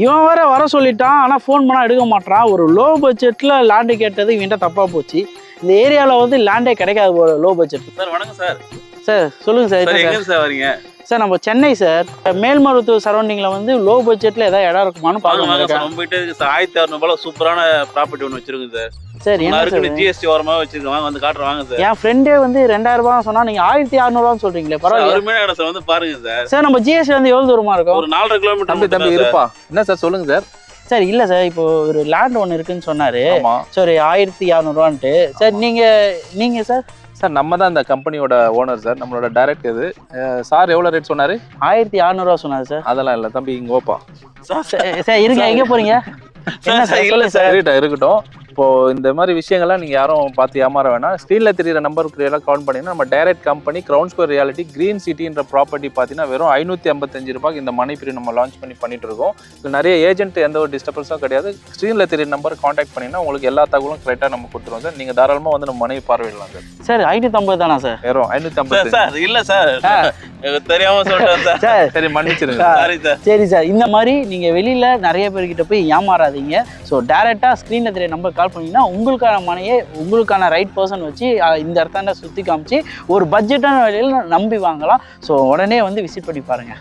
இவன் வேற வர சொல்லிட்டான், ஆனால் ஃபோன் பண்ணால் எடுக்க மாட்டான். ஒரு லோ பட்ஜெட்டில் லேண்டு கேட்டது இவன்ட்ட தப்பாக போச்சு. இந்த ஏரியாவில் வந்து லேண்டே கிடைக்காது ஒரு லோ பட்ஜெட். சார் வணக்கம் சார். சார் சொல்லுங்கள் சார். எங்கே சார் வரீங்க? சார் நம்ம சென்னை சார், மேல்மருவத்தூர் சரௌண்டிங்கில் வந்து லோ பட்ஜெட்டில் ஏதாவது இடம் இருக்குமான்னு பார்க்க. நம்மகிட்ட இருக்கு சார், 1600 சூப்பரான ப்ராப்பர்ட்டி ஒன்று வச்சிருக்கோம் சார். சார் என்ன சார் ஜிஎஸ்டி ஓரமாக வச்சிருக்கோம், வாங்க வந்து காட்டுறோம் வாங்க சார். என் ஃப்ரெண்டே வந்து 2000 சொன்னா நீங்கள் 1600 சொல்றீங்களே, பரவாயில்ல. அருமையான இடம் சார், வந்து பாருங்க சார். சார் நம்ம ஜிஎஸ்டி வந்து எவ்வளோ தூரமா இருக்கும்? ஒரு 4.5 கிலோமீட்டர் தம்பி இருப்பா. என்ன சார் சொல்லுங்க சார். சார் இல்லை சார், இப்போ ஒரு லேண்ட் ஒன்று இருக்குன்னு சொன்னாரு. Sir 1600 sir. நீங்கள் சார்? சார் நம்ம தான் இந்த கம்பெனியோட ஓனர் சார், நம்மளோட டைரக்ட். இது சார் எவ்வளோ ரேட் சொன்னாரு? 1600 சொன்னாரு சார். அதெல்லாம் இல்லை தம்பி, இங்கே ஓப்பா. சார் இருங்க, எங்கே போறீங்க? என்ன சார் சொல்லுங்க சார். இருக்கட்டும். இப்போ இந்த மாதிரி விஷயங்கள்லாம் நீங்க யாரும் பார்த்து ஏமாற வேணாம். ஸ்க்ரீன்ல தெரியுற நம்பருக்கு எல்லாம் கவுண்ட் பண்ணீங்கன்னா நம்ம direct company ground square reality green சிட்டின்ற ப்ராப்பர்ட்டி பார்த்தீங்கன்னா வெறும் 555 ரூபாய்க்கு இந்த மணி பீரியட் நம்ம லான்ச் பண்ணிட்டு இருக்கோம். இது நிறைய ஏஜென்ட் எந்த ஒரு டிஸ்டர்பன்ஸும் கிடையாது. ஸ்க்ரீன்ல தெரியுற நம்பர் கான்டாக்ட் பண்ணீங்கன்னா உங்களுக்கு எல்லா தகவலும் கரெக்டாக நம்ம கொடுத்துருவோம் சார். நீங்க தாராளமாக வந்து நம்ம மனைவி பார்வையிடலாம் சார். சார் 550 தானா சார்? வெறும் 550 சார். இல்லை சார், தெரியாம சொல்லிட்டேன் சார். சரி மன்னிச்சிருங்க. சரி சார், இந்த மாதிரி நீங்க வெளியில நிறைய பேர்கிட்ட போய் ஏமாறாதீங்க. ஸோ டைரக்டா ஸ்க்ரீன்ல தெரிய நம்பர் கால் பண்ணீங்கன்னா உங்களுக்கான மனையை உங்களுக்கான ரைட் பர்சன் வச்சு இந்த இடத்தாண்ட சுற்றி காமிச்சு ஒரு பட்ஜெட்டான விலையில் நம்பி வாங்கலாம். ஸோ உடனே வந்து விசிட் பண்ணி பாருங்க.